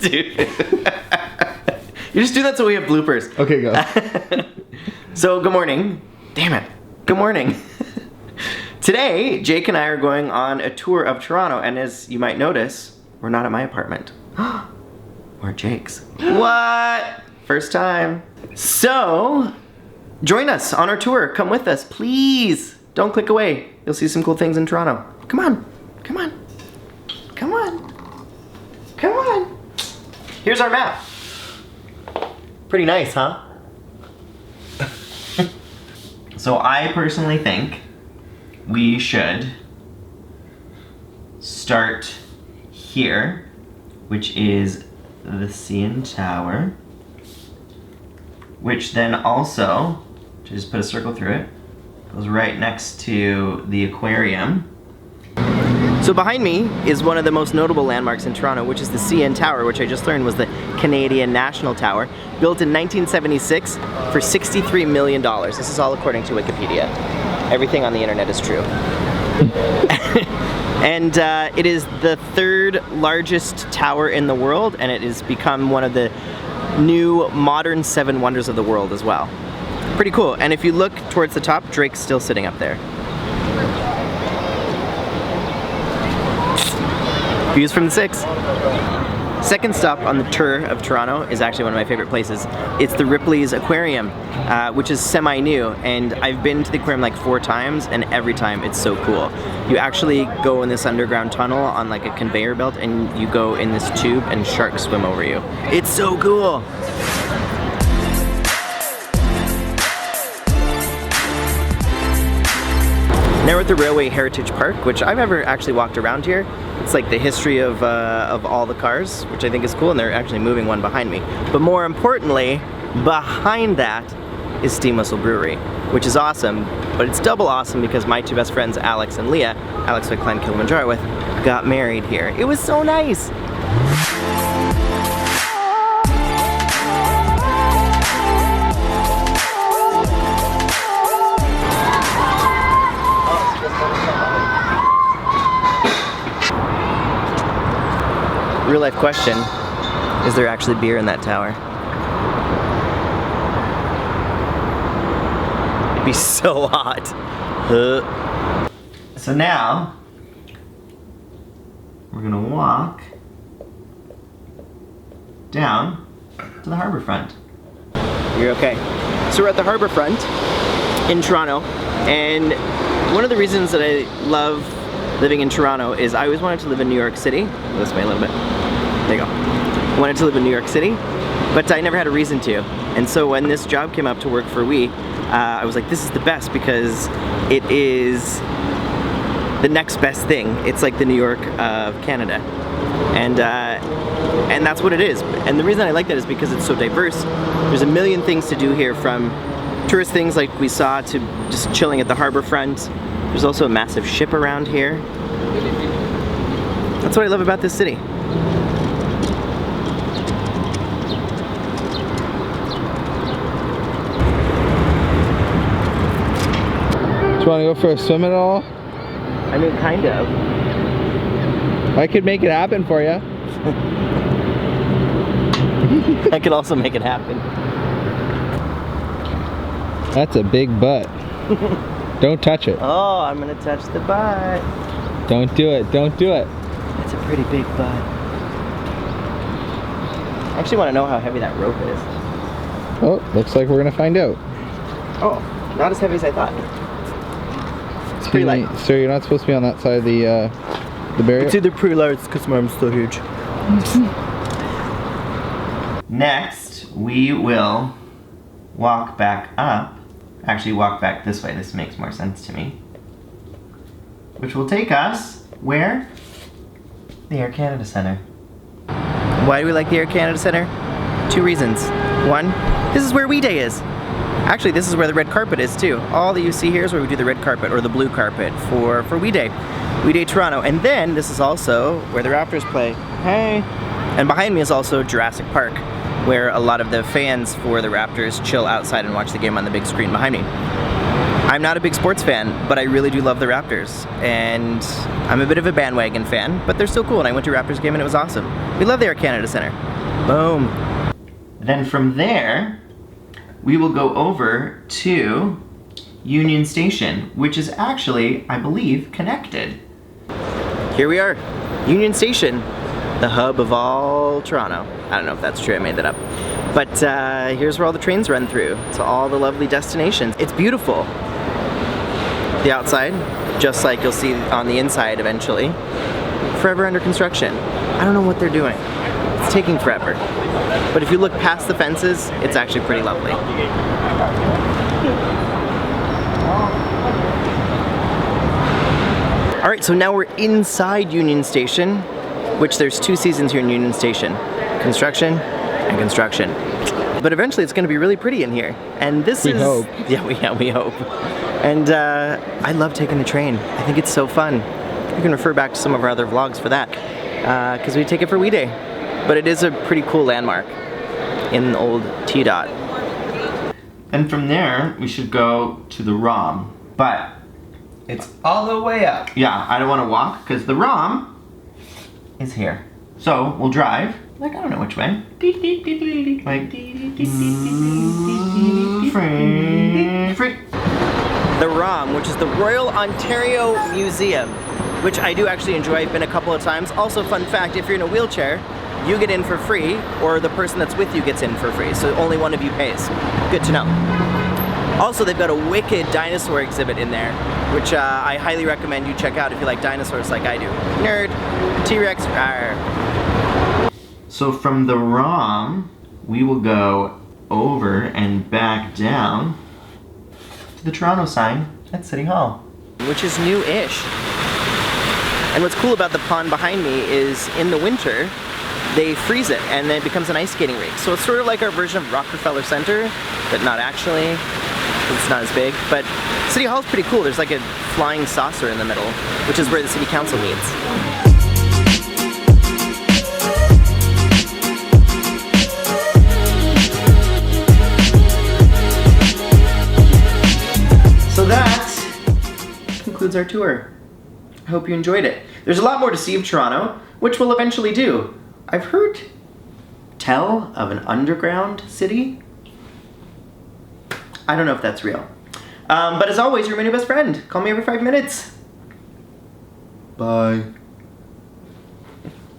dude. You just do that so we have bloopers. Okay, go. So, good morning. Damn it. Good morning. Today, Jake and I are going on a tour of Toronto, and as you might notice, we're not at my apartment. We're at Jake's. What? First time. So, join us on our tour. Come with us, please. Don't click away. You'll see some cool things in Toronto. Come on. Come on. Come on. Come on. Here's our map. Pretty nice, huh? So I personally think we should start here, which is the CN Tower, which then also, just put a circle through it, goes right next to the aquarium. So behind me is one of the most notable landmarks in Toronto, which is the CN Tower, which I just learned was the Canadian National Tower, built in 1976 for $63 million. This is all according to Wikipedia. Everything on the internet is true. And it is the third largest tower in the world, and it has become one of the new modern 7 wonders of the world as well. Pretty cool. And if you look towards the top, Drake's still sitting up there. Views from the 6. Second stop on the tour of Toronto is actually one of my favorite places. It's the Ripley's Aquarium, which is semi-new, and I've been to the aquarium like 4 times, and every time it's so cool. You actually go in this underground tunnel on like a conveyor belt, and you go in this tube and sharks swim over you. It's so cool! Now we're at the Railway Heritage Park, which I've never actually walked around here. It's like the history of all the cars, which I think is cool, and they're actually moving one behind me. But more importantly, behind that is Steam Whistle Brewery, which is awesome, but it's double awesome because my 2 best friends, Alex and Leah, Alex who I climbed Kilimanjaro with, got married here. It was so nice! Real life question, is there actually beer in that tower? It'd be so hot. So now, we're gonna walk down to the Harbourfront. You're okay. So we're at the Harbourfront in Toronto, and one of the reasons that I love living in Toronto is I always wanted to live in New York City. Go this way a little bit. There you go. I wanted to live in New York City, but I never had a reason to. And so when this job came up to work for We, I was like, this is the best because it is the next best thing. It's like the New York of Canada. And that's what it is. And the reason I like that is because it's so diverse. There's a million things to do here, from tourist things like we saw to just chilling at the Harbourfront. There's also a massive ship around here. That's what I love about this city. Do you want to go for a swim at all? I mean, kind of. I could make it happen for you. I could also make it happen. That's a big butt. Don't touch it. Oh, I'm gonna touch the butt. Don't do it. Don't do it. That's a pretty big butt. I actually want to know how heavy that rope is. Oh, looks like we're gonna find out. Oh, not as heavy as I thought. It's pretty light. Sir, you're not supposed to be on that side of the barrier. It's either pretty light because my arm's still huge. Next, we will walk back up. Actually, walk back this way. This makes more sense to me. Which will take us where? The Air Canada Centre. Why do we like the Air Canada Centre? 2 reasons. 1, this is where We Day is. Actually, this is where the red carpet is too. All that you see here is where we do the red carpet or the blue carpet for We Day. We Day Toronto. And then this is also where the Raptors play. Hey! And behind me is also Jurassic Park, where a lot of the fans for the Raptors chill outside and watch the game on the big screen behind me. I'm not a big sports fan, but I really do love the Raptors. And I'm a bit of a bandwagon fan, but they're still cool. And I went to a Raptors game and it was awesome. We love the Air Canada Centre. Boom. Then from there, we will go over to Union Station, which is actually, I believe, connected. Here we are, Union Station, the hub of all Toronto. I don't know if that's true, I made that up. But here's where all the trains run through, to all the lovely destinations. It's beautiful. The outside, just like you'll see on the inside eventually, forever under construction. I don't know what they're doing. It's taking forever. But if you look past the fences, it's actually pretty lovely. All right, so now we're inside Union Station, which there's 2 seasons here in Union Station. Construction and construction. But eventually it's gonna be really pretty in here. And this We is... hope. Yeah, we hope. And I love taking the train. I think it's so fun. You can refer back to some of our other vlogs for that, because we take it for Wee Day. But it is a pretty cool landmark in the old T-Dot. And from there, we should go to the ROM. But it's all the way up. Yeah, I don't want to walk, because the ROM is here. So, we'll drive. Like, I don't know which way. Like, free. The ROM, which is the Royal Ontario Museum, which I do actually enjoy. I've been a couple of times. Also, fun fact, if you're in a wheelchair, you get in for free, or the person that's with you gets in for free, so only one of you pays. Good to know. Also, they've got a wicked dinosaur exhibit in there, which I highly recommend you check out if you like dinosaurs like I do. Nerd. T-Rex. Arr. So from the ROM, we will go over and back down to the Toronto sign at City Hall, which is new-ish. And what's cool about the pond behind me is in the winter, they freeze it and then it becomes an ice skating rink. So it's sort of like our version of Rockefeller Center, but not actually. It's not as big, but City Hall's pretty cool. There's like a flying saucer in the middle, which is where the City Council meets. So that concludes our tour. I hope you enjoyed it. There's a lot more to see of Toronto, which we'll eventually do. I've heard tell of an underground city. I don't know if that's real. But as always, you're my new best friend. Call me every 5 minutes. Bye.